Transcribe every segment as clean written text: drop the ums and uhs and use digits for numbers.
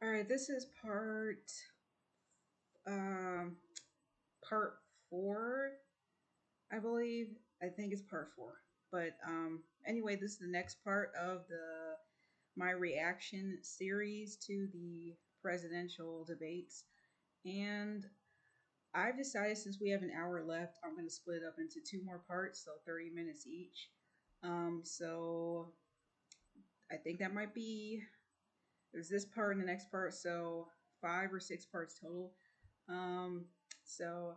All right, this is um part 4, I believe. I think it's part 4. But anyway, this is the next part of the my reaction series to the presidential debates. And I've decided, since we have an hour left, I'm going to split it up into two more parts, so 30 minutes each. So I think that might be, there's this part and the next part, so 5 or 6 parts total. Um, so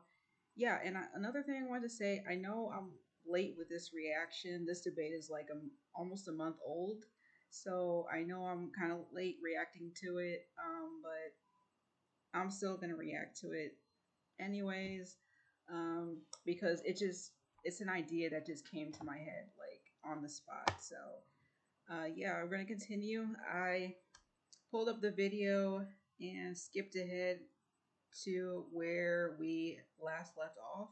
yeah, and another thing I wanted to say, I know I'm late with this reaction. This debate is like almost a month old, so I know I'm kind of late reacting to it. But I'm still gonna react to it anyways, because it's an idea that just came to my head like on the spot. So yeah, we're gonna continue. I pulled up the video and skipped ahead to where we last left off,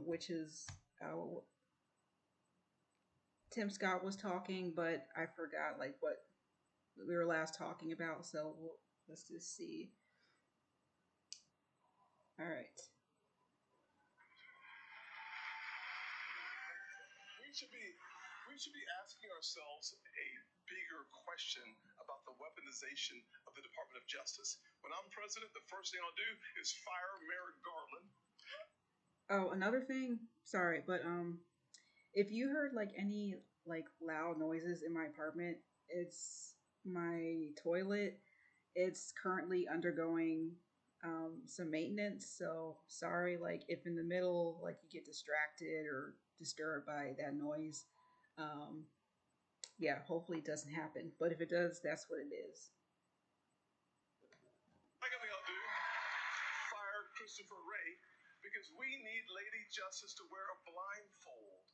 which is Tim Scott was talking, but I forgot like what we were last talking about. So let's just see. All right. We should be we should be asking ourselves a bigger question about the weaponization of the Department of Justice. When I'm president, the first thing I'll do is fire Merrick Garland. Oh, another thing. Sorry, but if you heard like any like loud noises in my apartment, it's my toilet. It's currently undergoing some maintenance, so sorry. Like if in the middle, like you get distracted or disturbed by that noise, um, yeah, hopefully it doesn't happen. But if it does, that's what it is. Second thing I'll do, fire Christopher Wray, because we need Lady Justice to wear a blindfold.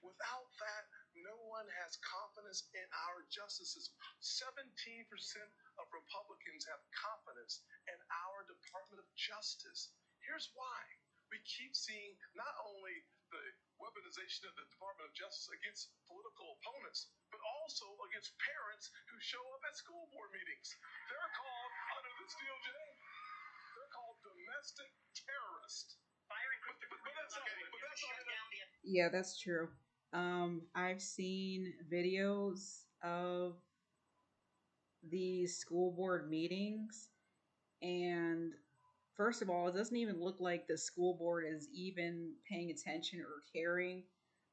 Without that, no one has confidence in our justice system. 17% of Republicans have confidence in our Department of Justice. Here's why. We keep seeing not only the weaponization of the Department of Justice against political opponents, but also against parents who show up at school board meetings. They're called, under this DOJ, they're called domestic terrorists. Yeah, that's true. I've seen videos of these school board meetings, and first of all, it doesn't even look like the school board is even paying attention or caring.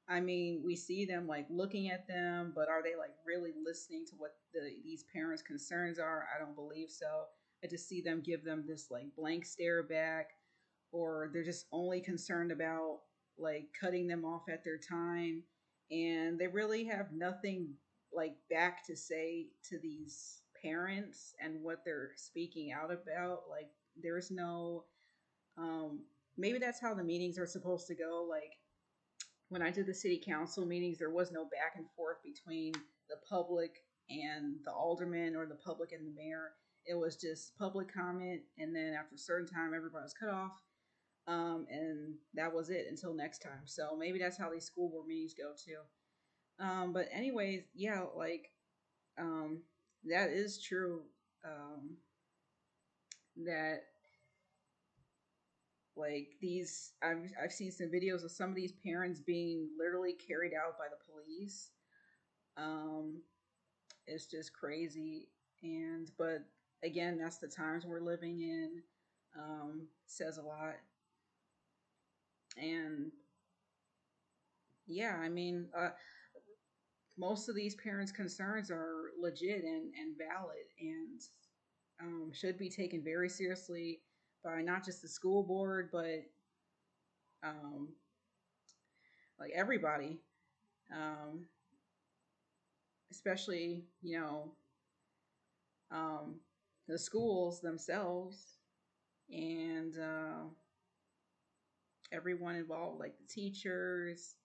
I mean, we see them like looking at them, but are they like really listening to what these parents' concerns are? I don't believe so. I just see them give them this like blank stare back, or they're just only concerned about like cutting them off at their time, and they really have nothing like back to say to these parents and what they're speaking out about. Like there's no um maybe that's how the meetings are supposed to go. Like when I did the city council meetings, there was no back and forth between the public and the alderman, or the public and the mayor. It was just public comment, and then after a certain time everybody was cut off, and that was it until next time. So maybe that's how these school board meetings go too. But anyways, yeah, like um, that is true. Um, that like these, I've seen some videos of some of these parents being literally carried out by the police. Um, it's just crazy, and but again, that's the times we're living in. Says a lot, and yeah, I mean, most of these parents' concerns are legit and valid, and should be taken very seriously by not just the school board, but um, like everybody, um, especially um, the schools themselves, and everyone involved, like the teachers,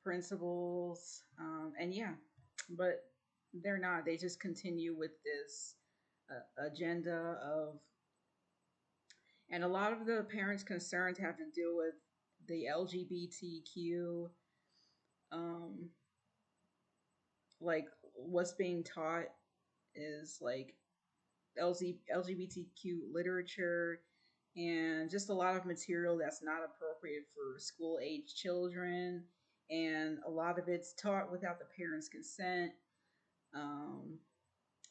principals, and yeah, but they're not. They just continue with this agenda of, and a lot of the parents' concerns have to do with the LGBTQ, um, like what's being taught is like LGBTQ literature and just a lot of material that's not appropriate for school age children. And a lot of it's taught without the parents' consent, um,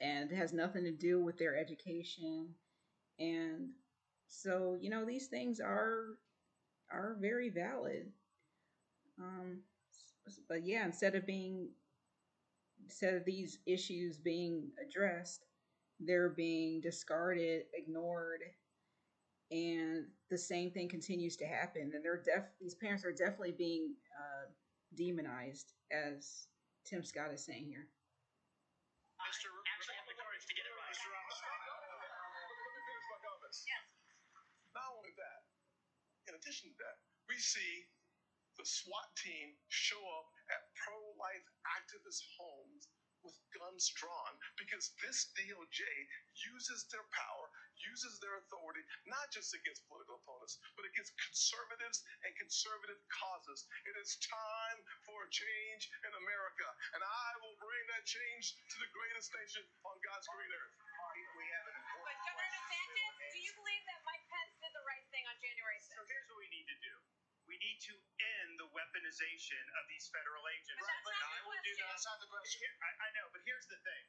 and it has nothing to do with their education. And so, these things are very valid. Um, but yeah, instead of these issues being addressed, they're being discarded, ignored, and the same thing continues to happen. And these parents are definitely being demonized, as Tim Scott is saying here. Mr. Actually have the courage to get it right. Mr. Armstrong, let me finish my comments. Yes. Not only that, in addition to that, we see the SWAT team show up at pro-life activist homes with guns drawn because this DOJ uses their power, uses their authority, not just against political opponents, but against conservatives and conservative causes. It is time for a change in America, and I will bring that change to the greatest nation on God's green earth. We have an important question. Governor DeSantis, do you believe that Mike Pence did the right thing on January 6th? So here's what we need to do. We need to end the weaponization of these federal agents. Right, but I will do that. That's not the question. I know, but here's the thing.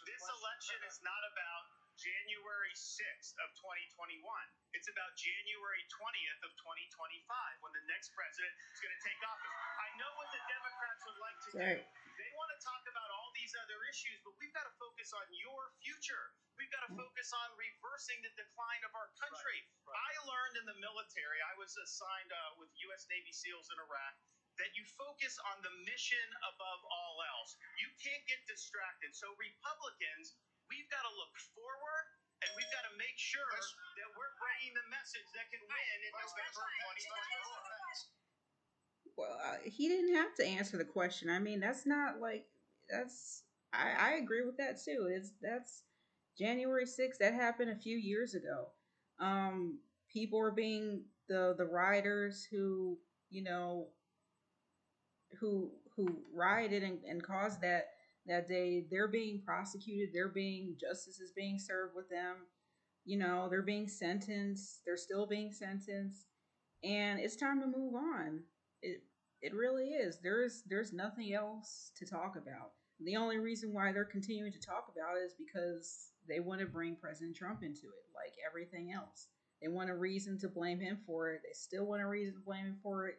This election is not about January 6th of 2021. It's about January 20th of 2025 when the next president is going to take office. I know what the Democrats would like to do. They want to talk about all these other issues, but we've got to focus on your future. We've got to focus on reversing the decline of our country. Right. I learned in the military, I was assigned with U.S. Navy SEALs in Iraq, that you focus on the mission above all else. You can't get distracted. So Republicans, we've got to look forward, and we've got to make sure that we're bringing the message that can win in November 2024. Well, he didn't have to answer the question. I mean, that's not like that's. I agree with that too. That's January 6th. That happened a few years ago. People are being the rioters who who rioted and caused that day. They're being prosecuted. Justice is being served with them. They're being sentenced. They're still being sentenced, and it's time to move on. It really is. There's nothing else to talk about. The only reason why they're continuing to talk about it is because they want to bring President Trump into it, like everything else. They want a reason to blame him for it. They still want a reason to blame him for it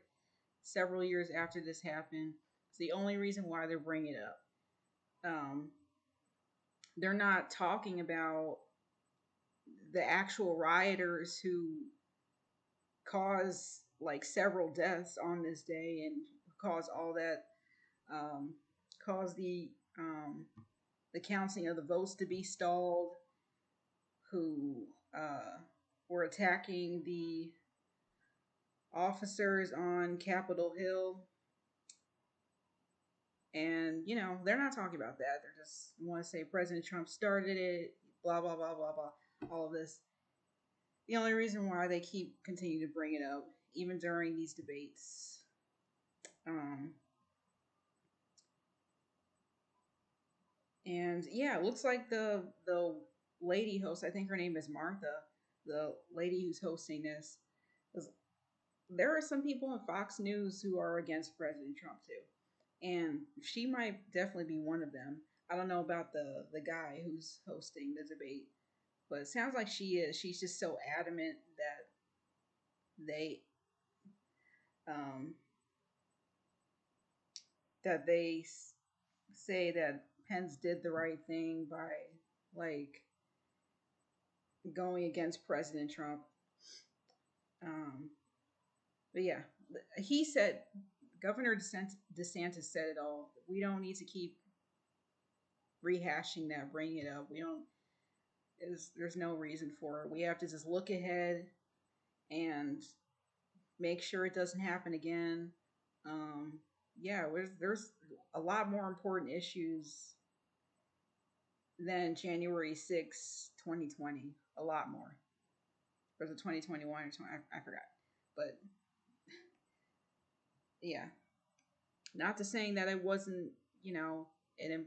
several years after this happened. It's the only reason why they're bringing it up. They're not talking about the actual rioters who caused like several deaths on this day and caused all that, caused the counting of the votes to be stalled, who were attacking the officers on Capitol Hill. And, they're not talking about that. They just want to say President Trump started it, blah, blah, blah, blah, blah, all of this. The only reason why they continue to bring it up, even during these debates. And yeah, it looks like the lady host, I think her name is Martha, the lady who's hosting this, there are some people on Fox News who are against President Trump too. And she might definitely be one of them. I don't know about the guy who's hosting the debate, but it sounds like she is. She's just so adamant that they say that Pence did the right thing by like going against President Trump. But yeah, he said, Governor DeSantis said it all. We don't need to keep rehashing that, bringing it up. There's no reason for it. We have to just look ahead and make sure it doesn't happen again. Yeah, there's a lot more important issues than January 6, 2020. A lot more. Or was it 2021 or 20? I forgot. But yeah, not to saying that it wasn't, an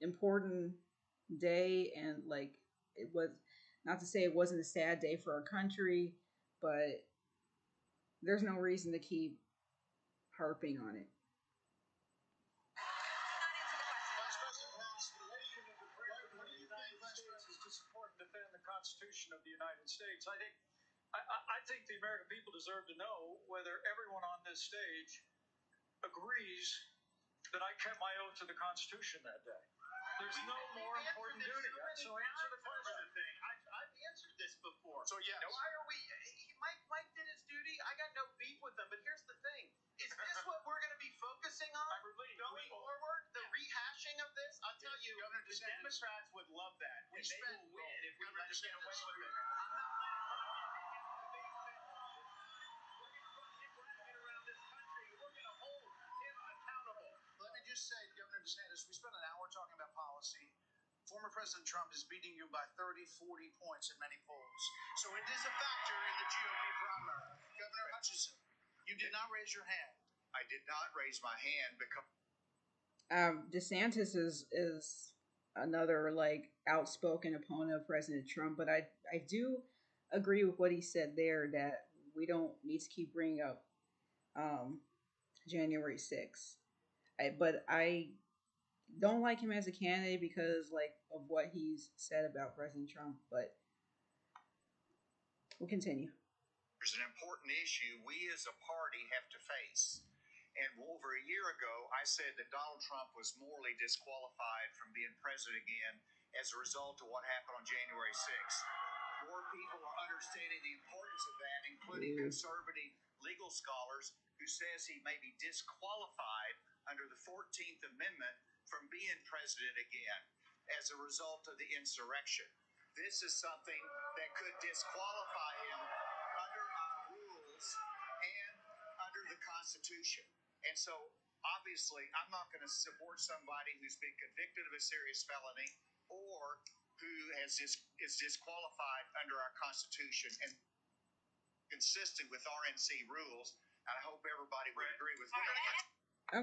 important day, and like it was, not to say it wasn't a sad day for our country, but there's no reason to keep harping on it. Vice President Pence, what do you think, Vice President, is to support and defend the Constitution of the United States? I think the American people deserve to know whether everyone on this stage agrees that I kept my oath to the Constitution that day. There's no more important duty. So answer the question. I've answered this before. So yes. Why are we? Mike did his duty. I got no beef with him. But here's the thing: is this what we're going to be focusing on I'm relieved. going forward? The rehashing of this. I'll tell you, Governor the DeSantis- Democrats would love that, and they will win if we let them get away with it. I'm not around this country. We're going to hold him accountable. Let me just say, Governor DeSantis, we spent an hour talking about policy. Former President Trump is beating you by 30, 40 points in many polls. So it is a factor in the GOP primary. Governor Hutchinson, you did not raise your hand. I did not raise my hand because DeSantis is another like outspoken opponent of President Trump, but I do agree with what he said there, that we don't need to keep bringing up January 6th. But I don't like him as a candidate because like of what he's said about President Trump. But we'll continue. there's an important issue we as a party have to face. And over a year ago, I said that Donald Trump was morally disqualified from being president again as a result of what happened on January 6th. More people are understanding the importance of that, including conservative legal scholars who says he may be disqualified under the 14th Amendment from being president again as a result of the insurrection. This is something that could disqualify him under our rules and under the Constitution. And so, obviously, I'm not going to support somebody who's been convicted of a serious felony or who is disqualified under our Constitution and consistent with RNC rules. And I hope everybody would agree with me.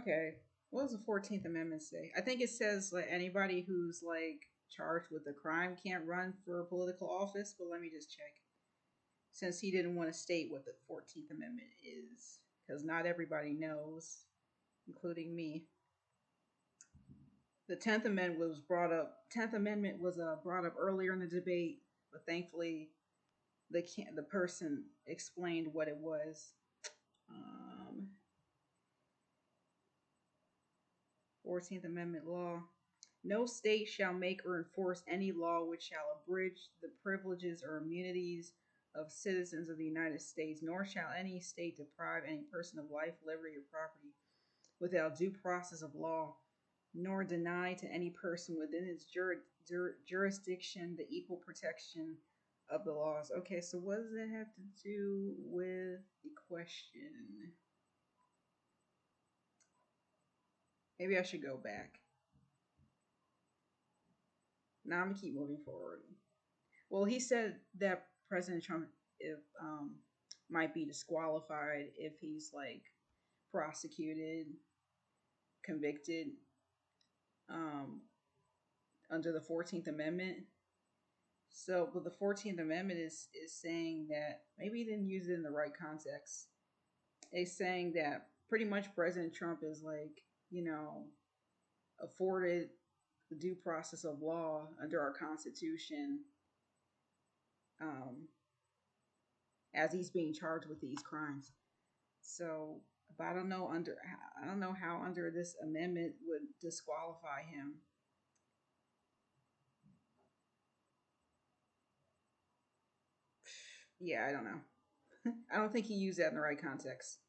Okay. What does the 14th Amendment say? I think it says like anybody who's like charged with a crime can't run for political office, but let me just check. Since he didn't want to state what the 14th Amendment is, because not everybody knows, including me. The 10th Amendment was brought up. 10th Amendment was brought up earlier in the debate, but thankfully the person explained what it was. 14th Amendment law. No state shall make or enforce any law which shall abridge the privileges or immunities of citizens of the United States, nor shall any state deprive any person of life, liberty, or property without due process of law, nor deny to any person within its jurisdiction the equal protection of the laws. Okay, so what does that have to do with the question? Maybe I should go back. Now I'm gonna keep moving forward. Well, he said that President Trump might be disqualified if he's like prosecuted, convicted under the 14th Amendment. So, but the 14th Amendment is saying that maybe he didn't use it in the right context. It's saying that pretty much President Trump is like, you know, afforded the due process of law under our Constitution, as he's being charged with these crimes. So, but I don't know how under this amendment would disqualify him. Yeah, I don't know. I don't think he used that in the right context.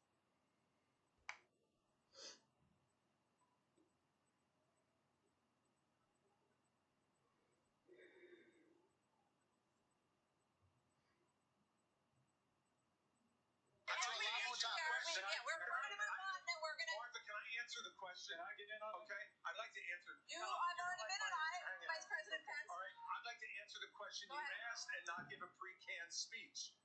Martha, can I answer the question? Can I get in on it? Okay, I'd like to answer. You are not a minute, Vice President Pence. All right, I'd like to answer the question you asked and not give a pre-canned speech.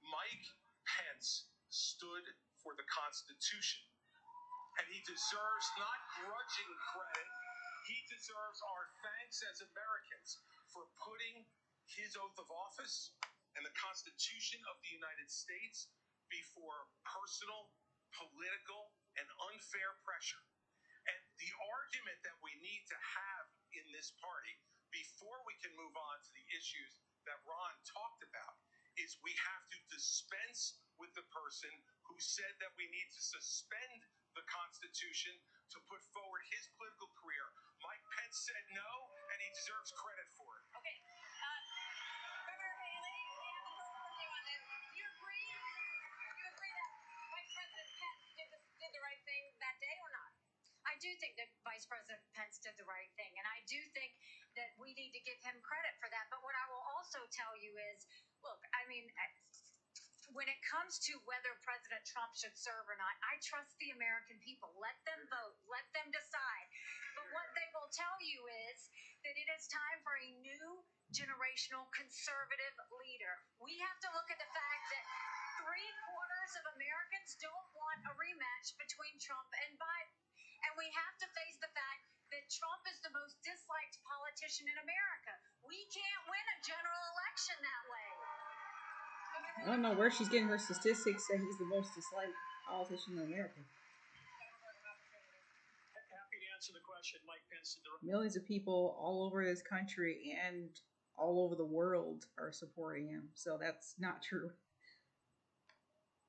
Mike Pence stood for the Constitution, and he deserves not grudging credit. He deserves our thanks as Americans for putting his oath of office and the Constitution of the United States before personal, political, and unfair pressure. And the argument that we need to have in this party before we can move on to the issues that Ron talked about is we have to dispense with the person who said that we need to suspend the Constitution to put forward his political career. Mike Pence said no, and he deserves credit for it. Okay. Governor Haley, we haven't heard from you on this. Do you agree? Do you agree that Vice President Pence did the right thing that day or not? I do think that Vice President Pence did the right thing, and I do think that we need to give him credit for that. But what I will also tell you is, look, I mean, when it comes to whether President Trump should serve or not, I trust the American people. Let them vote. Let them decide. But what they will tell you is that it is time for a new generational conservative leader. We have to look at the fact that 3/4 of Americans don't want a rematch between Trump and Biden. And we have to face the fact that Trump is the most disliked politician in America. We can't win a general election that way. I don't know where she's getting her statistics that he's the most disliked politician in America. Happy to answer the question. Mike Pence did the right Millions of people all over this country and all over the world are supporting him. So that's not true.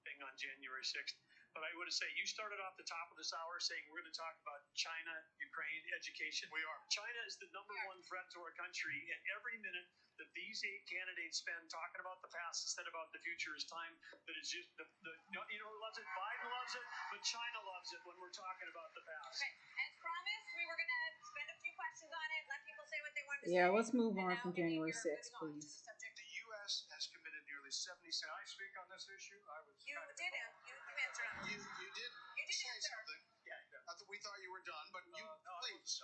thing on January 6th. But I would say you started off the top of this hour saying we're going to talk about China, Ukraine, education. We are. China is the number one threat to our country, and every minute that these 8 candidates spend talking about the past instead of about the future is time that is just the you know who loves it? Biden loves it, but China loves it when we're talking about the past. Okay. As promised, we were going to spend a few questions on it, let people say what they wanted to say. Yeah, let's move And on now from maybe January we're 6th, moving on to please. the subject. The U.S. has committed nearly 70. Can I speak on this issue? I was. You did it. You answered on it. You did. You did say answer. something. Yeah. I thought we thought you were done, but you please.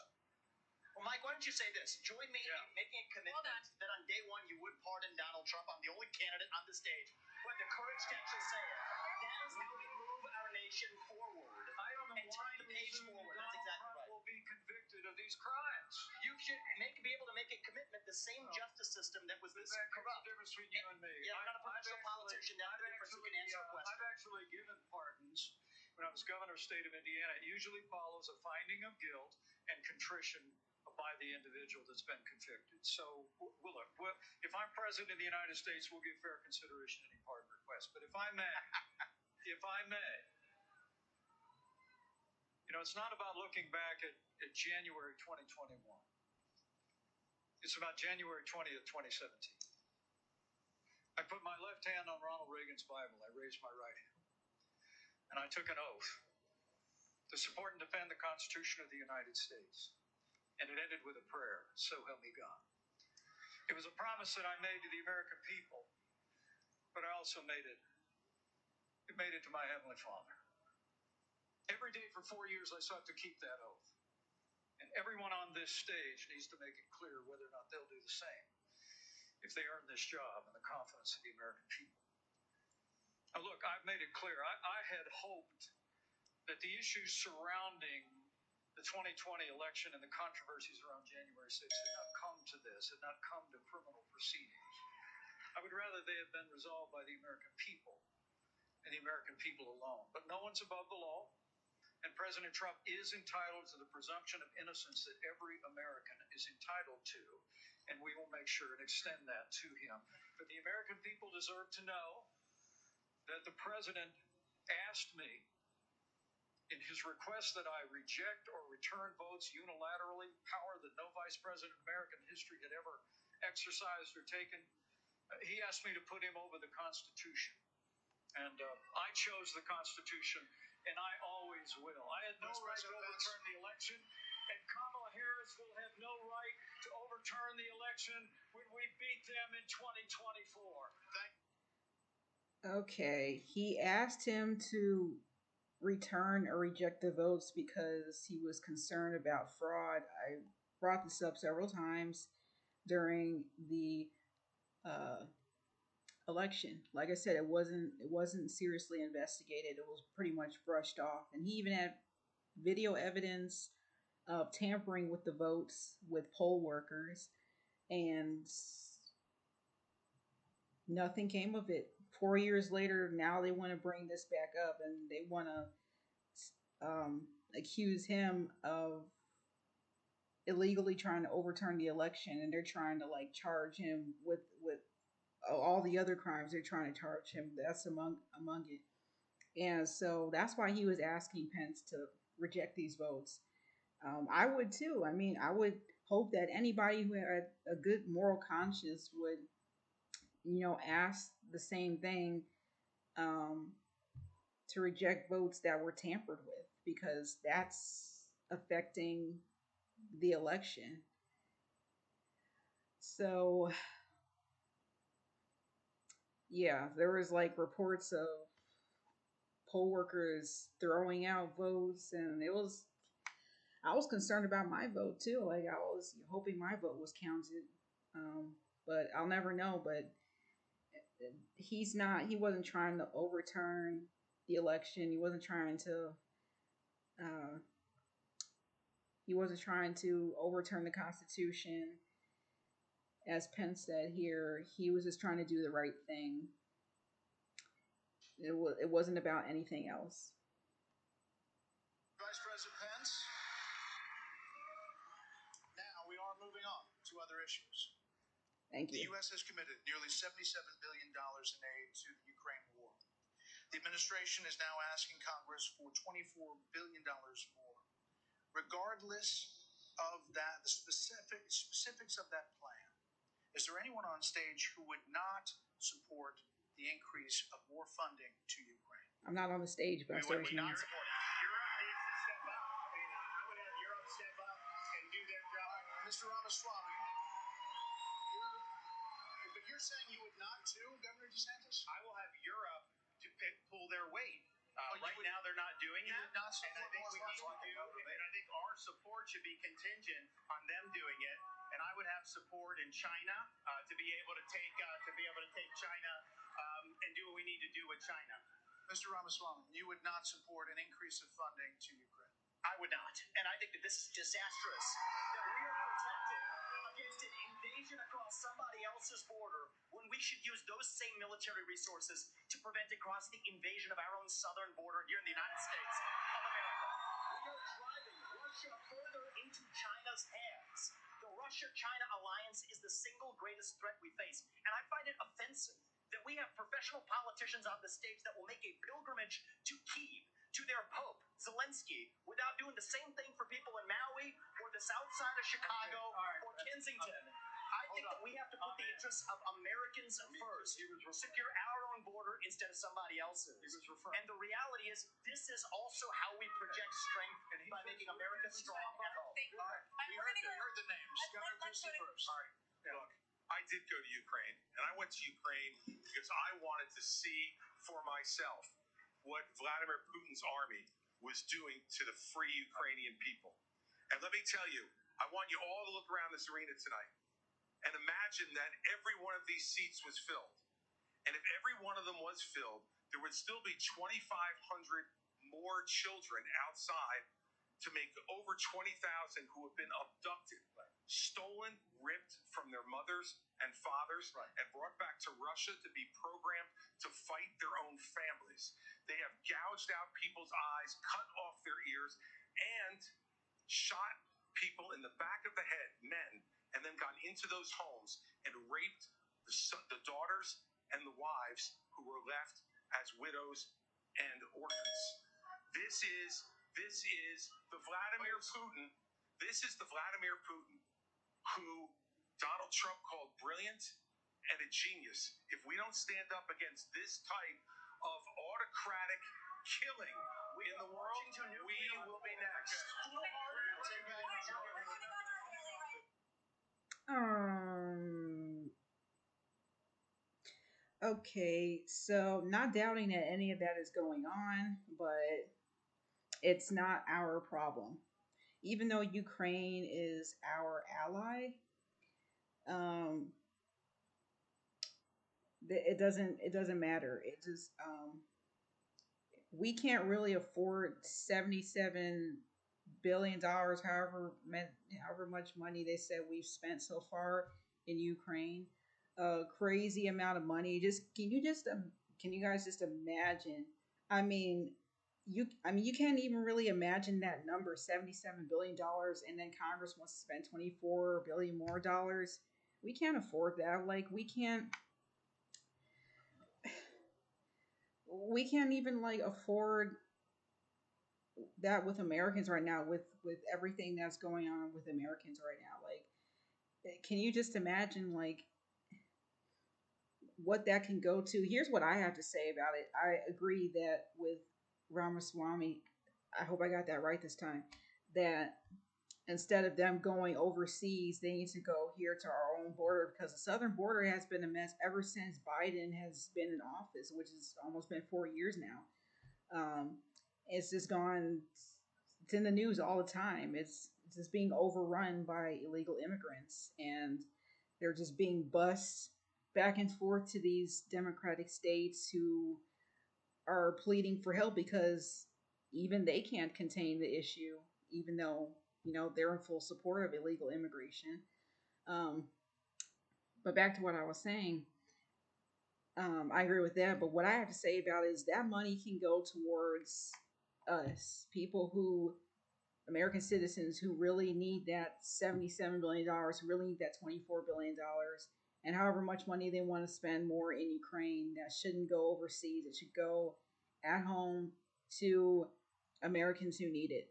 Well, Mike, why don't you say this? Join me in making a commitment Hold on. that on day one you would pardon Donald Trump. I'm the only candidate on the stage who had the courage to actually say it. That is how we move our nation forward. I don't know And turn the page forward. That's exactly right. Will be convicted of these crimes. You should be able to make a commitment. The same justice system that was this corrupt. The difference between you and me. Yeah, I'm not a professional politician. That's the difference. You can answer a question. I've actually given pardons when I was governor of the state of Indiana. It usually follows a finding of guilt and contrition by the individual that's been convicted. So, look, if I'm president of the United States, we'll give fair consideration to any pardon request. But if I may, you know, it's not about looking back at January 2021. It's about January 20th, 2017. I put my left hand on Ronald Reagan's Bible. I raised my right hand. And I took an oath to support and defend the Constitution of the United States. And it ended with a prayer, so help me God. It was a promise that I made to the American people, but I also made it to my Heavenly Father. Every day for 4 years I sought to keep that oath. And everyone on this stage needs to make it clear whether or not they'll do the same if they earn this job and the confidence of the American people. Now look, I've made it clear. I had hoped that the issues surrounding the 2020 election and the controversies around January 6th had not come to this, had not come to criminal proceedings. I would rather they had been resolved by the American people and the American people alone. But no one's above the law, and President Trump is entitled to the presumption of innocence that every American is entitled to, and we will make sure and extend that to him. But the American people deserve to know that the president asked me in his request that I reject or return votes unilaterally, power that no vice president in American history had ever exercised or taken. He asked me to put him over the Constitution. And I chose the Constitution, and I always will. I had no right to overturn the election, and Kamala Harris will have no right to overturn the election when we beat them in 2024. Okay, he asked him to return or reject the votes because he was concerned about fraud. I brought this up several times during the election. Like I said, it wasn't seriously investigated. It was pretty much brushed off, and he even had video evidence of tampering with the votes with poll workers, and nothing came of it. 4 years later, now they want to bring this back up, and they want to accuse him of illegally trying to overturn the election, and they're trying to like charge him with all the other crimes they're trying to charge him. That's among it, and so that's why he was asking Pence to reject these votes. I would too. I mean, I would hope that anybody who had a good moral conscience would, ask the same thing, um, to reject votes that were tampered with, because that's affecting the election. So yeah, there was like reports of poll workers throwing out votes, and I was concerned about my vote too. Like I was hoping my vote was counted, but I'll never know. But he wasn't trying to overturn the election. Uh, he wasn't trying to overturn the Constitution. As Pence said here, he was just trying to do the right thing. It wasn't about anything else. Vice President Pence. Now we are moving on to other issues. Thank The you. U.S. has committed nearly $77 billion in aid to the Ukraine war. The administration is now asking Congress for $24 billion more. Regardless of that, the specifics of that plan, is there anyone on stage who would not support the increase of more funding to Ukraine? I'm not on the stage, but I started would not support it. Europe needs to step up. I mean, I would have Europe step up and do their job. Mr. Ramaswamy, but you're saying you would not too, Governor DeSantis? I will have Europe to pull their weight. Right now, they're not doing that. Not and I think we need to do, and I think our support should be contingent on them doing it. And I would have support in China to be able to take China and do what we need to do with China. Mr. Ramaswamy, you would not support an increase of funding to Ukraine. I would not. And I think that this is disastrous. That we are protected against an invasion across somebody else's border when we should use those same military resources to prevent across the invasion of our own southern border here in the United States of America. We are driving Russia further into China's hands. The Russia-China alliance is the single greatest threat we face. And I find it offensive that we have professional politicians on the stage that will make a pilgrimage to Kyiv, to their Pope, Zelensky, without doing the same thing for people in Maui or the south side of Chicago or Kensington. I think that we have to put the interests of Americans first, secure our own border instead of somebody else's. And the reality is, this is also how we project strength by making America strong at home. We heard the names. Governor Christie first. All right, look, I did go to Ukraine, and I went to Ukraine because I wanted to see for myself what Vladimir Putin's army was doing to the free Ukrainian people. And let me tell you, I want you all to look around this arena tonight and imagine that every one of these seats was filled. And if every one of them was filled, there would still be 2,500 more children outside to make over 20,000 who have been abducted, stolen, ripped from their mothers and fathers, and brought back to Russia to be programmed to fight their own families. They have gouged out people's eyes, cut off their ears, and shot people in the back of the head, men, and then gone into those homes and raped the daughters and the wives who were left as widows and orphans. This is the Vladimir Putin. This is the Vladimir Putin who Donald Trump called brilliant and a genius. If we don't stand up against this type of autocratic killing in the world, we will be next. Okay, so not doubting that any of that is going on, but it's not our problem. Even though Ukraine is our ally, um, it doesn't matter. It just we can't really afford $77 billion, however much money they said we've spent so far in Ukraine. A crazy amount of money. Can you guys just imagine? I mean, you can't even really imagine that number, $77 billion, and then Congress wants to spend 24 billion more dollars. We can't afford that. Like we can't even like afford that with Americans right now, with everything that's going on with Americans right now. Like, can you just imagine like what that can go to? Here's what I have to say about it. I agree that with Ramaswamy, I hope I got that right this time, that instead of them going overseas, they need to go here to our own border, because the southern border has been a mess ever since Biden has been in office, which has almost been 4 years now. It's just gone. It's in the news all the time. It's just being overrun by illegal immigrants, and they're just being bussed back and forth to these democratic states who are pleading for help because even they can't contain the issue, even though they're in full support of illegal immigration. Um, but back to what I was saying, I agree with that. But what I have to say about it is that money can go towards us, people who, American citizens who really need that $77 billion, who really need that $24 billion, and however much money they want to spend more in Ukraine, that shouldn't go overseas. It should go at home to Americans who need it.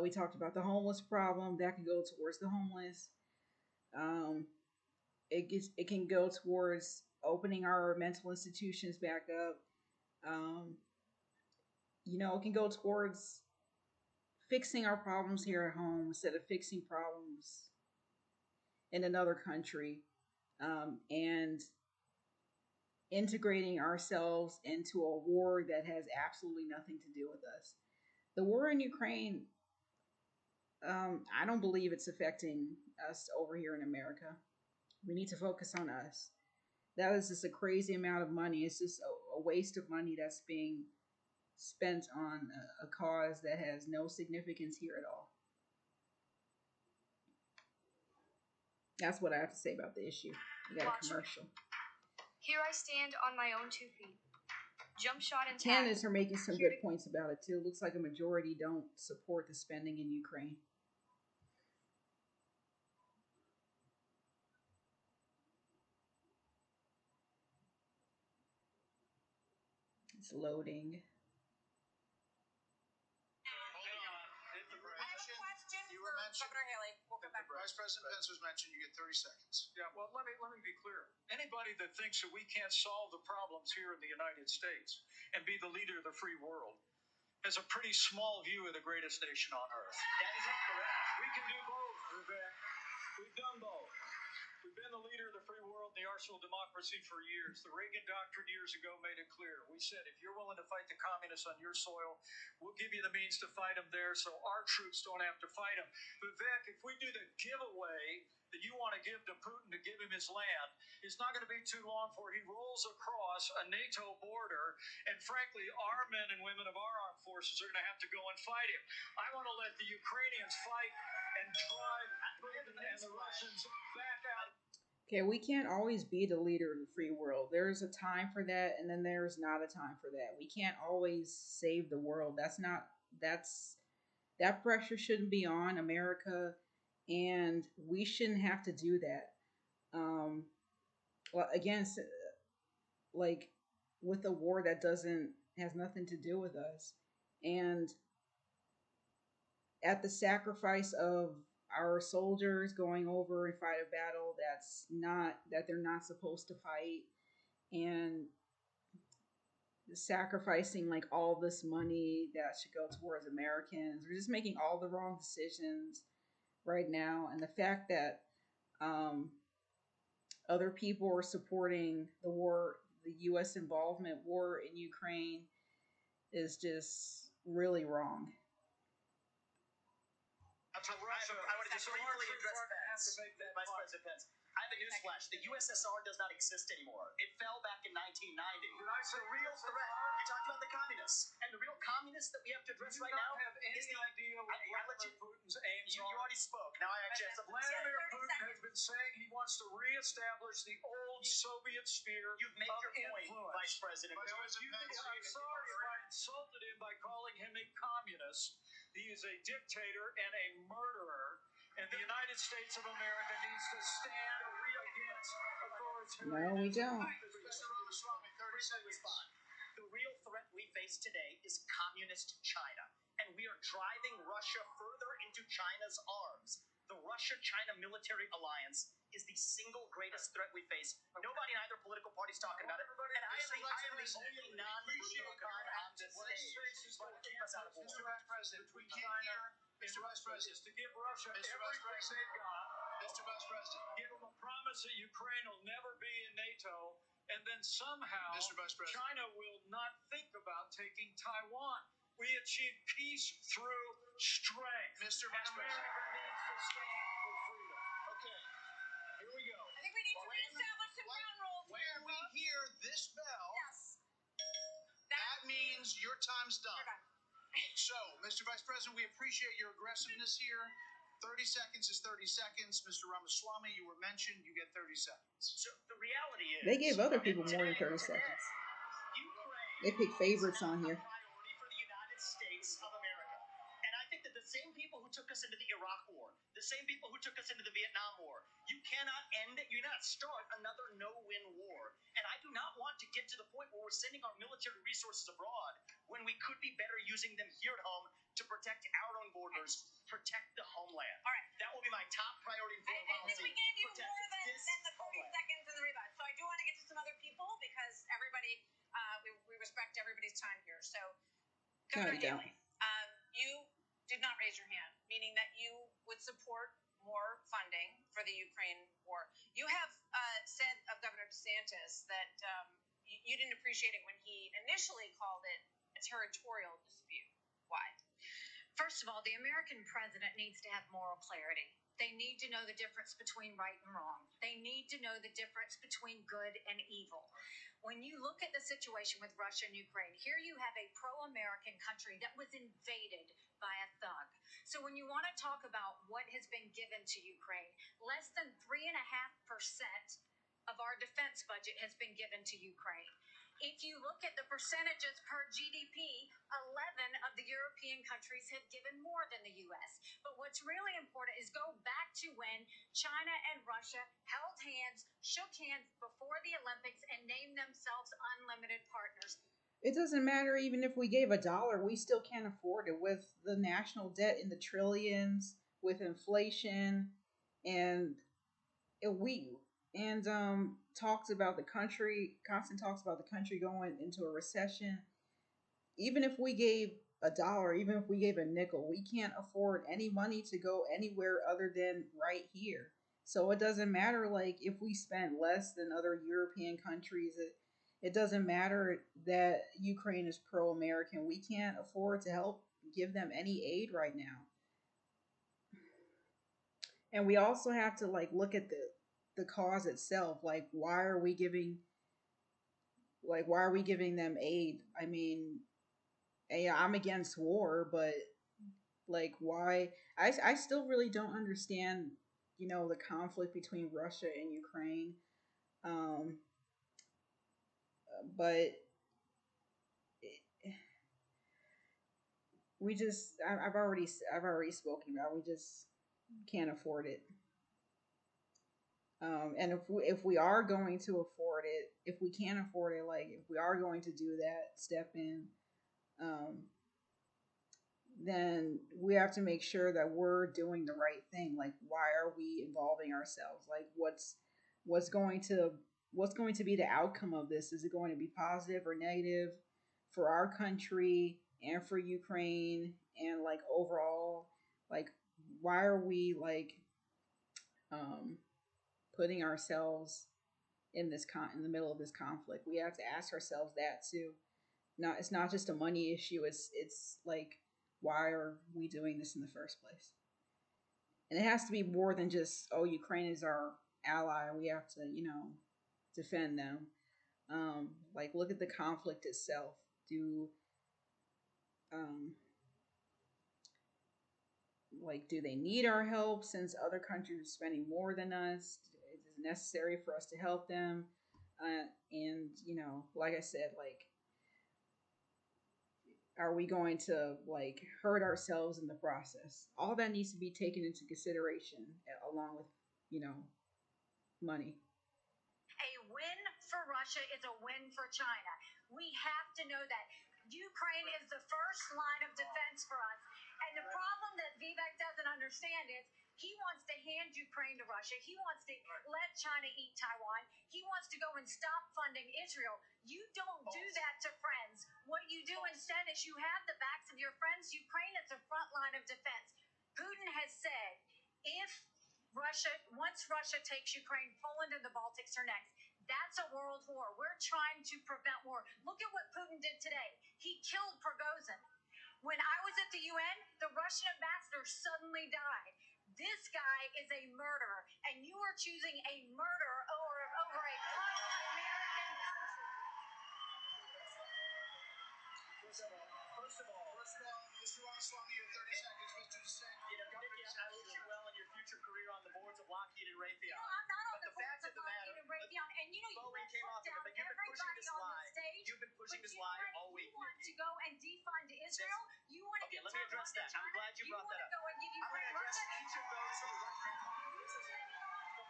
We talked about the homeless problem. That can go towards the homeless. Um, it can go towards opening our mental institutions back up. Um, it can go towards fixing our problems here at home instead of fixing problems in another country, and integrating ourselves into a war that has absolutely nothing to do with us. The war in Ukraine, I don't believe it's affecting us over here in America. We need to focus on us. That is just a crazy amount of money. It's just a waste of money that's being spent on a cause that has no significance here at all. That's what I have to say about the issue. We got a commercial. Here I stand on my own 2 feet. Jump shot and tag. Candidates are making some good points about it too. Looks like a majority don't support the spending in Ukraine. It's loading. Governor Haley. We'll come back. Vice President Pence was mentioned. You get 30 seconds. Yeah, well, let me be clear. Anybody that thinks that we can't solve the problems here in the United States and be the leader of the free world has a pretty small view of the greatest nation on earth. That is incorrect. We can do both, Vivek. We've done both. We've been the leader of the free world and the arsenal of democracy for years. The Reagan Doctrine years ago made it clear. We said, if you're willing to fight the communists on your soil, we'll give you the means to fight them there so our troops don't have to fight them. Vivek, if we do the giveaway that you want to give to Putin to give him his land, it's not going to be too long before he rolls across a NATO border, and frankly, our men and women of our armed forces are going to have to go and fight him. I want to let the Ukrainians fight and drive Putin and the Russians back out. Okay, we can't always be the leader of the free world. There's a time for that, and then there's not a time for that. We can't always save the world. That pressure shouldn't be on America, and we shouldn't have to do that. Well, again, like with a war that has nothing to do with us, and at the sacrifice of our soldiers going over and fight a battle that they're not supposed to fight, and sacrificing like all this money that should go towards Americans. We're just making all the wrong decisions right now, and the fact that other people are supporting the war, the U.S. involvement war in Ukraine, is just really wrong. to Russia. I want to just so briefly our address troops aren't gonna have to Pence, make that Vice fight. President Pence. I have a newsflash. The USSR does not exist anymore. It fell back in 1990. Did I say The real threat, you talked about the communists, and the real communists that we have to address Do you right not now have any is the... idea what Vladimir Putin's aims You are? already spoke. Now I actually have something to say. Vladimir Putin has been saying he wants to reestablish the old Soviet sphere You've made of your point, influence. Vice President. Now, if you think I'm sorry if I insulted him by calling him a communist. He is a dictator and a murderer, and the United States of America needs to stand against authoritarianism. No, we don't. Mr. Ramaswamy, 30 seconds. Respond. The real threat we face today is communist China, and we are driving Russia further into China's arms. The Russia-China military alliance is the single greatest threat we face. Nobody in either political party is talking about it, and I am the only non-political con on this stage. But keep us out of war. Mr. Vice President, we can't China hear. Mr. Vice President, is to give Russia Mr. Vice everything President. they've got, Mr. Vice President, give them a promise that Ukraine will never be in NATO, and then somehow Mr. Vice President. China will not think about taking Taiwan. We achieve peace through strength. Mr. Vice And President. America needs to stand for freedom. Okay, here we go. I think we need to reestablish some ground rules When here, we folks. hear this bell, Yes. that means your time's done. You're done. So, Mr. Vice President, we appreciate your aggressiveness here. 30 seconds is 30 seconds. Mr. Ramaswamy, you were mentioned. You get 30 seconds. So the reality is, They gave other people more than 30 today, seconds. Ukraine They pick favorites is not on here. a priority for the United States of America. And I think that the same people who took us into the Iraq War, the same people who took us into the Vietnam War, you cannot end it. You cannot start another no-win war. And I do not want to get to the point where we're sending our military resources abroad when we could be better using them here at home to protect our own borders, protect the homeland. All right. That will be my top priority in I foreign think policy. we gave you protect more this than the 30 homeland. seconds in the rebut. So I do want to get to some other people because everybody, we respect everybody's time here. So, No, Governor you don't. Haley, you did not raise your hand, meaning that you would support more funding for the Ukraine war. You have said of Governor DeSantis that you didn't appreciate it when he initially called it a territorial dispute. Why? First of all, the American president needs to have moral clarity. They need to know the difference between right and wrong. They need to know the difference between good and evil. When you look at the situation with Russia and Ukraine, here you have a pro-American country that was invaded by a thug. So when you want to talk about what has been given to Ukraine, less than 3.5% of our defense budget has been given to Ukraine. If you look at the percentages per GDP, 11 of the European countries have given more than the U.S. But what's really important is go back to when China and Russia held hands, shook hands before the Olympics, and named themselves unlimited partners. It doesn't matter even if we gave $1, we still can't afford it with the national debt in the trillions, with inflation, and talks about the country, constant talks about the country going into a recession. Even if we gave $1, even if we gave a nickel, we can't afford any money to go anywhere other than right here. So it doesn't matter, like, if we spent less than other European countries. It doesn't matter that Ukraine is pro-American. We can't afford to help give them any aid right now. And we also have to, like, look at the cause itself. Like, why are we giving them aid? I mean, yeah, I'm against war, but like, why? I still really don't understand, the conflict between Russia and Ukraine. But I've already spoken about, we just can't afford it. And if we are going to afford it, if we can't afford it, like, if we are going to do that, step in, then we have to make sure that we're doing the right thing. Like, why are we involving ourselves? Like, what's going to be the outcome of this? Is it going to be positive or negative for our country and for Ukraine, and, like, overall, like, why are we, like, putting ourselves in the middle of this conflict? We have to ask ourselves that too. It's not just a money issue. It's like, why are we doing this in the first place? And it has to be more than just, oh, Ukraine is our ally. We have to, defend them. Like, look at the conflict itself. Um, do they need our help since other countries are spending more than us? Is it necessary for us to help them? And like I said, like, are we going to hurt ourselves in the process? All that needs to be taken into consideration along with, money. A win for Russia is a win for China. We have to know that. Ukraine is the first line of defense for us. And the problem that Vivek doesn't understand is he wants to hand Ukraine to Russia. He wants to let China eat Taiwan. He wants to go and stop funding Israel. You don't do that to friends. What you do instead is you have the backs of your friends. Ukraine is the front line of defense. Putin has said once Russia takes Ukraine, Poland and the Baltics are next. That's a world war. We're trying to prevent war. Look at what Putin did today. He killed Prigozhin. When I was at the UN, the Russian ambassador suddenly died. This guy is a murderer, and you are choosing a murderer over a pro-American country. First of all, Mr. Ramaswamy, you have 30 seconds. Mr. Dissent, Nikki, I wish you well in your future career on the boards of Lockheed and Raytheon. I'm not on But the the boards fact of of the Lockheed matter, and Raytheon, and you Boeing have came put off of it, down but you've been pushing everybody this on lie. the stage. You've been pushing But this lie all week, You want Nikki. to go and defund Israel? You want to Okay, give let me Taiwan address to that. China? I'm glad you brought that up. You want to go and give I'm going Ukraine to address Russia? each of those who are right now. This is the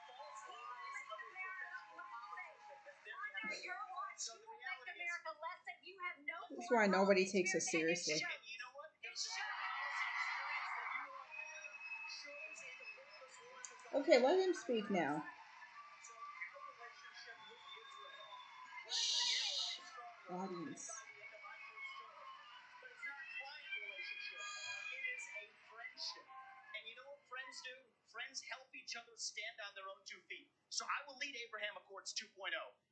false lies of a professional politician. Under your watch, So you the will make reality is, America less than you have no That's foreign why nobody policy takes us experience, and seriously. it and you know what? It The shows. policy experience that you all have shows that the pointless wars have gone Okay, let on. him speak now. So our relationship with Israel was never stronger Audience. than by the end of my first term. But it's not a client relationship. It is a friendship. And you know what friends do? Friends help each other stand on their own 2 feet. So I will lead Abraham Accords 2.0.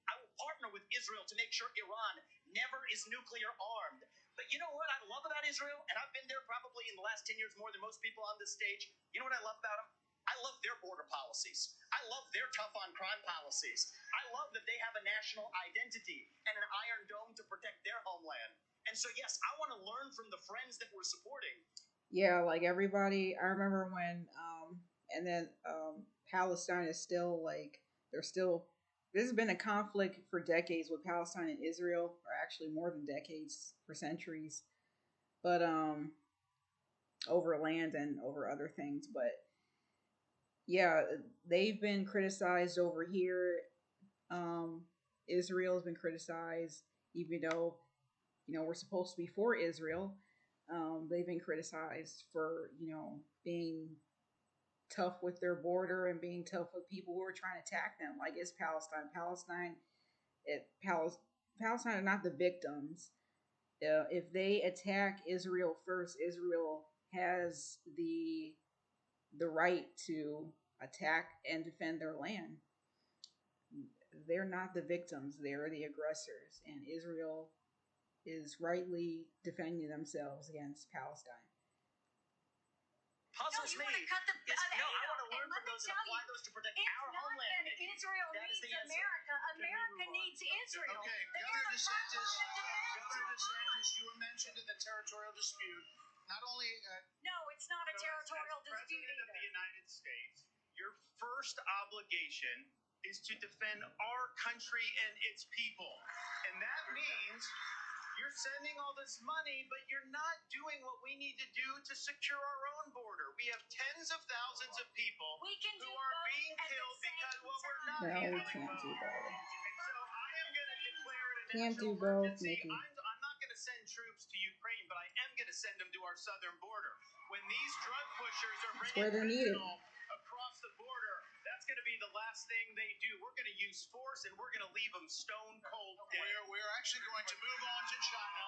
I will partner with Israel to make sure Iran never is nuclear armed. But you know what I love about Israel? And I've been there probably in the last 10 years more than most people on this stage. You know what I love about them? I love their border policies. I love their tough on crime policies. I love that they have a national identity and an iron dome to protect their homeland. And so, yes, I want to learn from the friends that we're supporting. Yeah, like everybody, I remember when, and then Palestine is still this has been a conflict for decades with Palestine and Israel, or actually more than decades, for centuries, but over land and over other things. But yeah, they've been criticized over here. Israel's been criticized, even though we're supposed to be for Israel. They've been criticized for being tough with their border and being tough with people who are trying to attack them. Like, it's Palestine. Palestine are not the victims. If they attack Israel first, Israel has the right to attack and defend their land. They're not the victims; they're the aggressors, and Israel is rightly defending themselves against Palestine. Puzzles you me. want to cut the I want to learn and from let me those and tell apply you, those to protect it's our not homeland. that Nikki. Israel That is needs the answer. America. America needs Israel. Okay, They Governor are the front DeSantis, line of defense to Governor Iran. DeSantis, you were mentioned in the territorial dispute. Not only No, it's not a territorial dispute President of either. the United States, your first obligation is to defend our country and its people. And that means you're sending all this money, but you're not doing what we need to do to secure our own border. We have tens of thousands of people We can who do are both being at the killed same because, well, we're time. not No, we handling can't both. do both. And so I am going to declare it a Can't national do both, emergency. Nikki. I'm not going to send troops to Ukraine, but I am going to send them to our southern border. When these drug pushers are That's where bringing they're needed. fentanyl across the border, that's going to be the last thing they do. We're going to use force, and we're going to leave them stone cold dead. we're actually going to move on to China.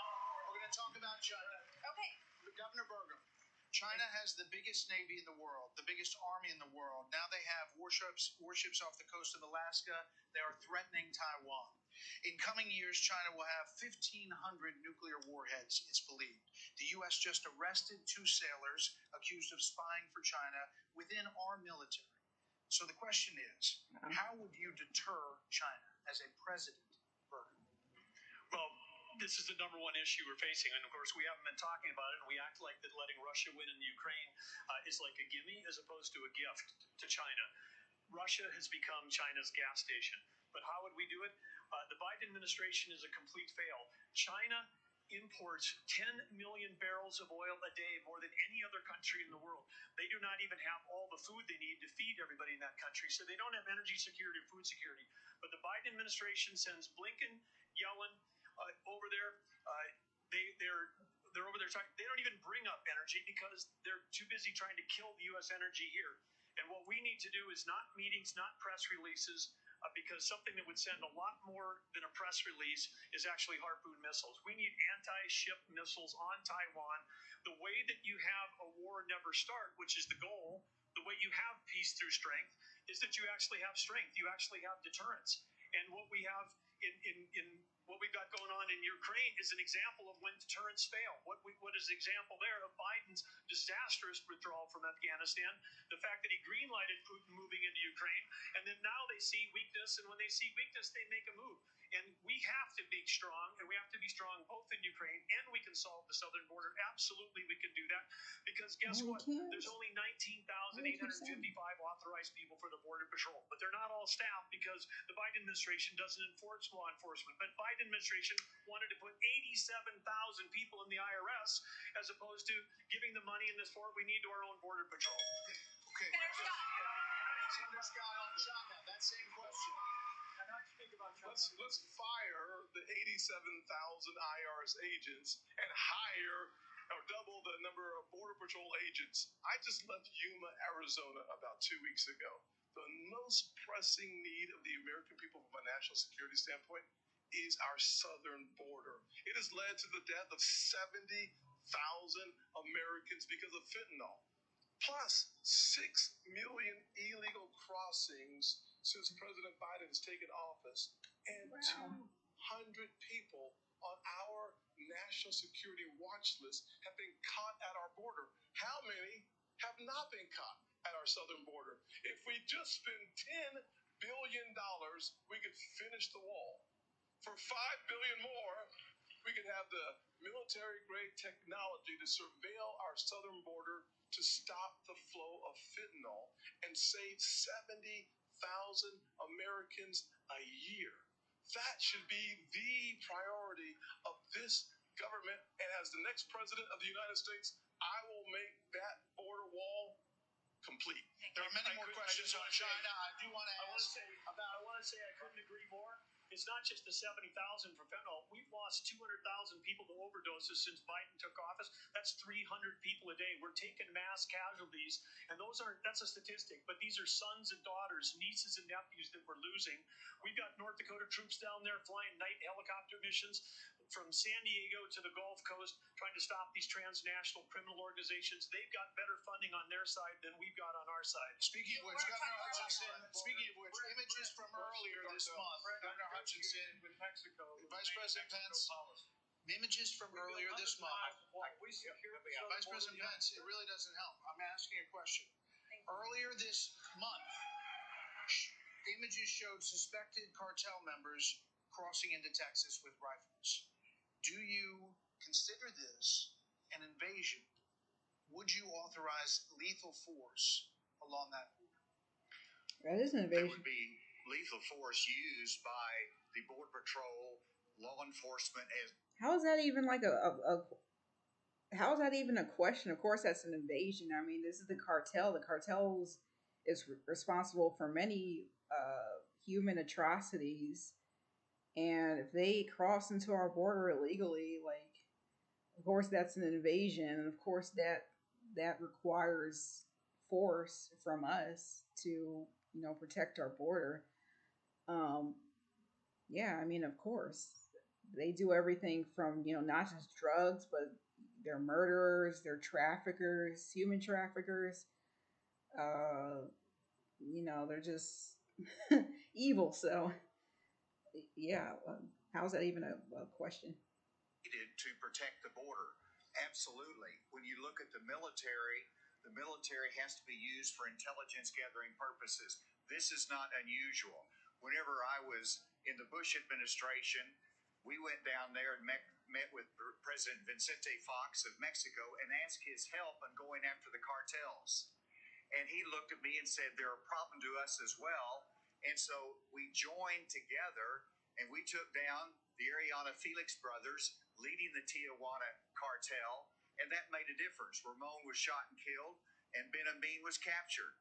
We're going to talk about China. Okay. Governor Burgum, China has the biggest navy in the world, the biggest army in the world. Now they have warships off the coast of Alaska. They are threatening Taiwan. In coming years, China will have 1,500 nuclear warheads, it's believed. The U.S. just arrested 2 sailors accused of spying for China within our military. So the question is, how would you deter China as a president, Bergen? Well, this is the number one issue we're facing, and of course we haven't been talking about it, and we act like that letting Russia win in the Ukraine is like a gimme as opposed to a gift to China. Russia has become China's gas station. But how would we do it? The Biden administration is a complete fail. China imports 10 million barrels of oil a day, more than any other country in the world. They do not even have all the food they need to feed everybody in that country, so they don't have energy security or food security. But the Biden administration sends Blinken, Yellen over there. They're over there talking. They don't even bring up energy because they're too busy trying to kill the U.S. energy here. And what we need to do is not meetings, not press releases, because something that would send a lot more than a press release is actually Harpoon missiles. We need anti-ship missiles on Taiwan. The way that you have a war never start, which is the goal, the way you have peace through strength, is that you actually have strength. You actually have deterrence. And what we have in what we've got going on in Ukraine is an example of when deterrence fail. What is an example there of Biden's disastrous withdrawal from Afghanistan, the fact that he greenlighted Putin moving into Ukraine, and then now they see weakness, and when they see weakness, they make a move. And we have to be strong, and we have to be strong both in Ukraine and we can solve the southern border. Absolutely, we can do that. Because guess what? There's only 19,855 authorized people for the Border Patrol, but they're not all staffed because the Biden administration doesn't enforce law enforcement. But Biden administration wanted to put 87,000 people in the IRS as opposed to giving the money in this for what we need to our own Border Patrol. Okay. Senator Scott on China, that same question. Let's fire the 87,000 IRS agents and hire or double the number of Border Patrol agents. I just left Yuma, Arizona about 2 weeks ago. The most pressing need of the American people from a national security standpoint is our southern border. It has led to the death of 70,000 Americans because of fentanyl. Plus 6 million illegal crossings since President Biden has taken office, and 200 people on our national security watch list have been caught at our border. How many have not been caught at our southern border? If we just spend $10 billion, we could finish the wall. For $5 billion more, we could have the military-grade technology to surveil our southern border to stop the flow of fentanyl and save 70,000 Americans a year. That should be the priority of this government. And as the next president of the United States, I will make that border wall complete. There are many more questions on China. I do want to ask I want to say I couldn't agree more. It's not just the 70,000 for fentanyl. We've lost 200,000 people to overdoses since Biden took office. That's 300 people a day. We're taking mass casualties, and that's a statistic. But these are sons and daughters, nieces and nephews that we're losing. We've got North Dakota troops down there flying night helicopter missions from San Diego to the Gulf Coast, trying to stop these transnational criminal organizations. They've got better funding on their side than we've got on our side. Speaking of which, Governor Hutchinson, images from earlier this month, Governor Hutchinson, with Mexico, Vice President Pence, images from earlier this month. Vice President Pence, it really doesn't help. I'm asking a question. Earlier this month, images showed suspected cartel members crossing into Texas with rifles. Do you consider this an invasion? Would you authorize lethal force along that border? That is an There invasion. would be lethal force used by the Border Patrol, law enforcement, as How is that even like how is that even a question? Of course, that's an invasion. I mean, this is the cartel. The cartel is responsible for many human atrocities, and if they cross into our border illegally, like, of course, that's an invasion, and of course, that requires force from us to protect our border. Yeah, I mean, of course, they do everything from not just drugs, but they're murderers, they're traffickers, human traffickers. they're just evil. So yeah, how's that even a question? Needed to protect the border. Absolutely. When you look at the military has to be used for intelligence gathering purposes. This is not unusual. Whenever I was in the Bush administration, we went down there and met with President Vicente Fox of Mexico and asked his help in going after the cartels. And he looked at me and said, they're a problem to us as well. And so we joined together and we took down the Ariana Felix brothers leading the Tijuana cartel. And that made a difference. Ramon was shot and killed, and Ben Amin was captured.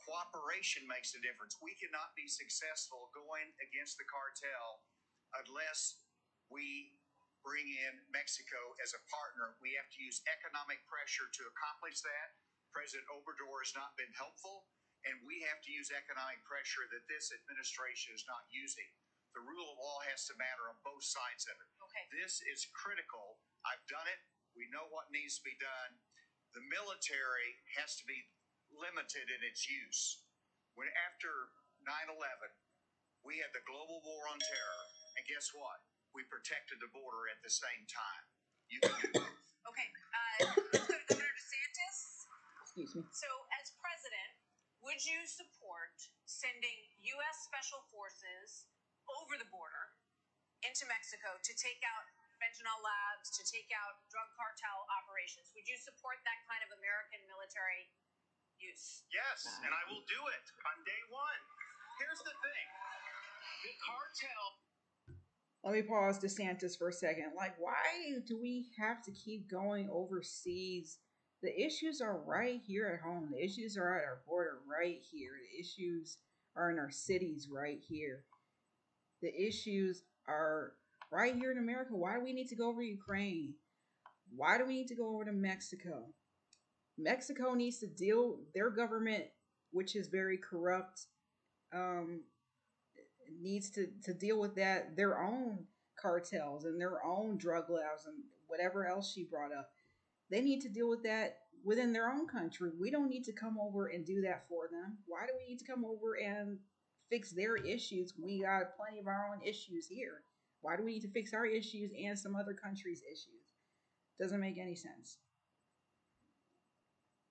Cooperation makes a difference. We cannot be successful going against the cartel unless we bring in Mexico as a partner. We have to use economic pressure to accomplish that. President Obrador has not been helpful, and we have to use economic pressure that this administration is not using. The rule of law has to matter on both sides of it. Okay. This is critical. I've done it. We know what needs to be done. The military has to be limited in its use. When after 9/11, we had the global war on terror, and guess what? We protected the border at the same time. You can do both. Okay. Let's go to Governor DeSantis. Excuse me. So, as president, would you support sending U.S. Special Forces over the border into Mexico to take out fentanyl labs, to take out drug cartel operations? Would you support that kind of American military use? Yes, and I will do it on day one. Here's the thing. The cartel. Let me pause DeSantis for a second. Like, why do we have to keep going overseas? The issues are right here at home. The issues are at our border right here. The issues are in our cities right here. The issues are right here in America. Why do we need to go over to Ukraine? Why do we need to go over to Mexico? Mexico needs to deal, their government, which is very corrupt, needs to deal with that, their own cartels and their own drug labs and whatever else she brought up. They need to deal with that within their own country. We don't need to come over and do that for them. Why do we need to come over and fix their issues? We got plenty of our own issues here. Why do we need to fix our issues and some other countries' issues? Doesn't make any sense.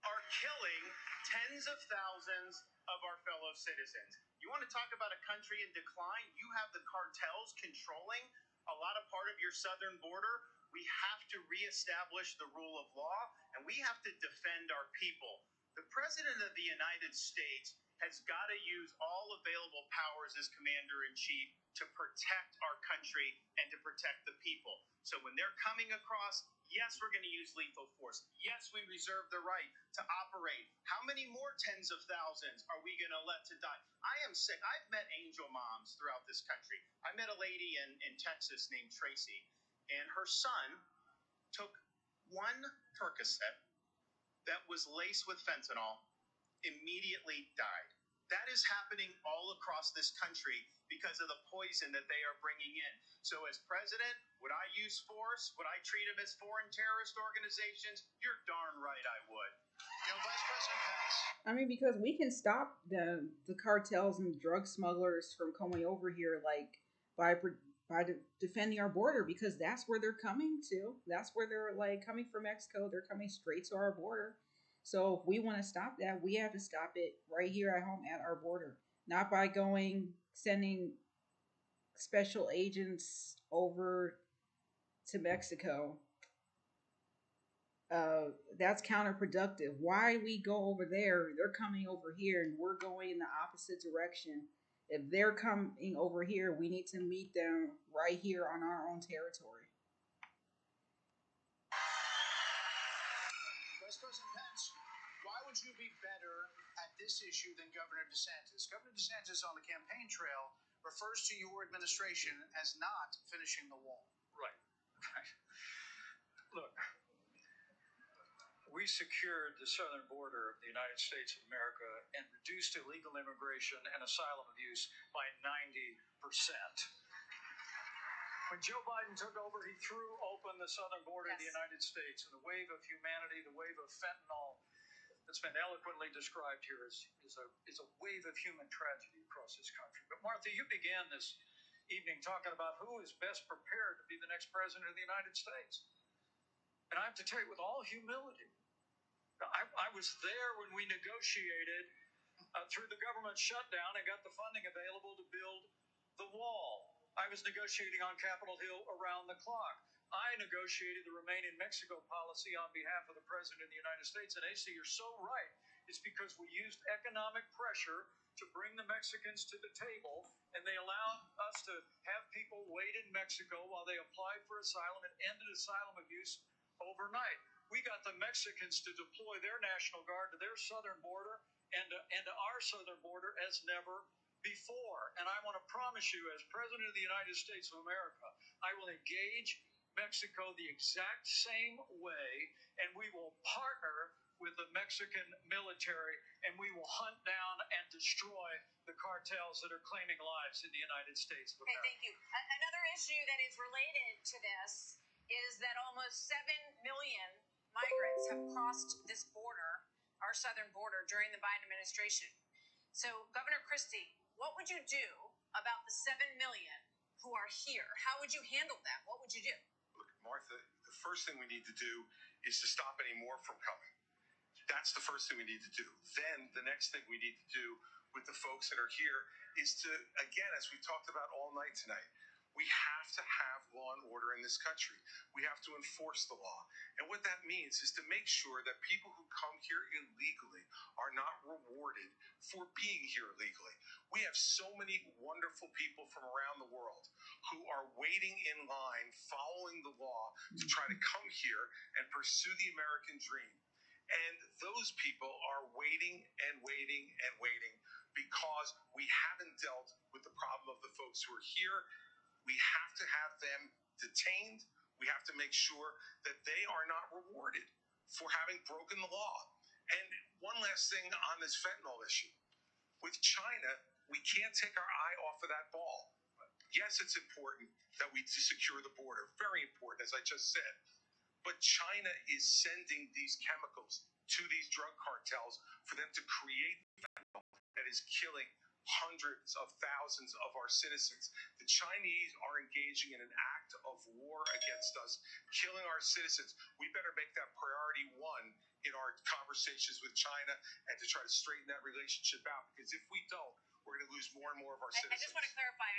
Are killing tens of thousands of our fellow citizens. You want to talk about a country in decline? You have the cartels controlling a lot of part of your southern border. We have to reestablish the rule of law, and we have to defend our people. The President of the United States has got to use all available powers as Commander-in-Chief to protect our country and to protect the people. So when they're coming across, yes, we're going to use lethal force. Yes, we reserve the right to operate. How many more tens of thousands are we going to let to die? I am sick. I've met angel moms throughout this country. I met a lady in Texas named Tracy, and her son took one Percocet that was laced with fentanyl, immediately died. That is happening all across this country because of the poison that they are bringing in. So as president, would I use force? Would I treat them as foreign terrorist organizations? You're darn right I would. Vice President Pence. I mean, because we can stop the cartels and drug smugglers from coming over here, like by defending our border, because that's where they're coming to. That's where they're like coming from Mexico. They're coming straight to our border. So if we want to stop that, we have to stop it right here at home at our border, not by sending special agents over to Mexico. That's counterproductive. Why we go over there? They're coming over here, and we're going in the opposite direction. If they're coming over here, we need to meet them right here on our own territory. Vice President Pence, why would you be better at this issue than Governor DeSantis? Governor DeSantis on the campaign trail refers to your administration as not finishing the wall. Right. Look, we secured the southern border of the United States of America and reduced illegal immigration and asylum abuse by 90%. When Joe Biden took over, he threw open the southern border of the United States, and the wave of humanity, the wave of fentanyl that that's been eloquently described here is a wave of human tragedy across this country. But Martha, you began this evening talking about who is best prepared to be the next president of the United States. And I have to tell you, with all humility, I was there when we negotiated through the government shutdown and got the funding available to build the wall. I was negotiating on Capitol Hill around the clock. I negotiated the Remain in Mexico policy on behalf of the President of the United States. And AC, you're so right. It's because we used economic pressure to bring the Mexicans to the table, and they allowed us to have people wait in Mexico while they applied for asylum and ended asylum abuse overnight. We got the Mexicans to deploy their National Guard to their southern border and to our southern border as never before. And I want to promise you, as President of the United States of America, I will engage Mexico the exact same way, and we will partner with the Mexican military, and we will hunt down and destroy the cartels that are claiming lives in the United States of America. Okay, thank you. Another issue that is related to this is that almost 7 million migrants have crossed this border, our southern border, during the Biden administration. So, Governor Christie, what would you do about the 7 million who are here? How would you handle that? What would you do? Look, Martha, the first thing we need to do is to stop any more from coming. That's the first thing we need to do. Then the next thing we need to do with the folks that are here is to, again, as we've talked about all night tonight, we have to have law and order in this country. We have to enforce the law. And what that means is to make sure that people who come here illegally are not rewarded for being here illegally. We have so many wonderful people from around the world who are waiting in line, following the law to try to come here and pursue the American dream. And those people are waiting and waiting and waiting because we haven't dealt with the problem of the folks who are here. We have to have them detained. We have to make sure that they are not rewarded for having broken the law. And one last thing on this fentanyl issue. With China, we can't take our eye off of that ball. Yes, it's important that we secure the border. Very important, as I just said. But China is sending these chemicals to these drug cartels for them to create fentanyl that is killing hundreds of thousands of our citizens. The Chinese are engaging in an act of war against us, killing our citizens. We better make that priority one in our conversations with China and to try to straighten that relationship out, because if we don't, we're going to lose more and more of our citizens. I just want to clarify,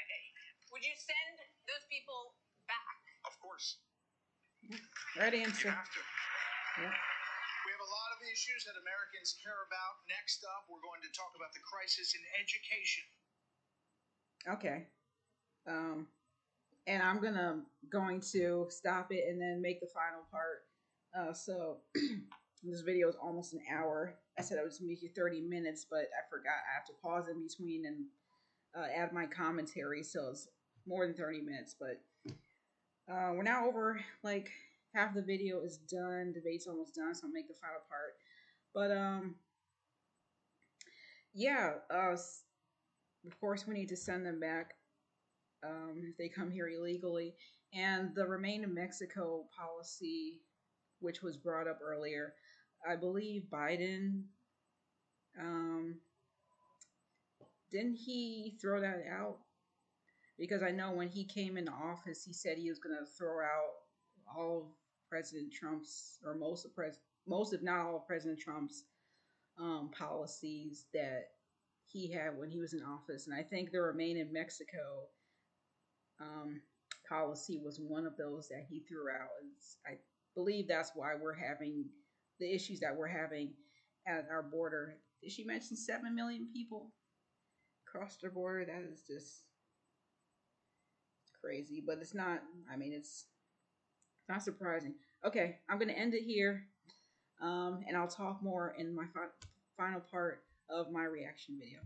would you send those people back? Of course. Right answer. You have to. Yeah. We have a lot of issues that Americans care about. Next up, we're going to talk about the crisis in education. Okay. And I'm going to stop it and then make the final part. So this video is almost an hour. I said I was going to make you 30 minutes, but I forgot I have to pause in between and add my commentary, so it's more than 30 minutes. But we're now over, like, half the video is done. Debate's almost done, so I'll make the final part. But yeah, of course we need to send them back if they come here illegally. And the Remain in Mexico policy, which was brought up earlier, I believe Biden, didn't he throw that out? Because I know when he came into office, he said he was going to throw out all of President Trump's, or most if not all of President Trump's policies that he had when he was in office. And I think the Remain in Mexico policy was one of those that he threw out. And I believe that's why we're having the issues that we're having at our border. Did she mention 7 million people crossed the border? That is just crazy, but it's not, I mean, it's not surprising. Okay, I'm going to end it here, and I'll talk more in my final part of my reaction video.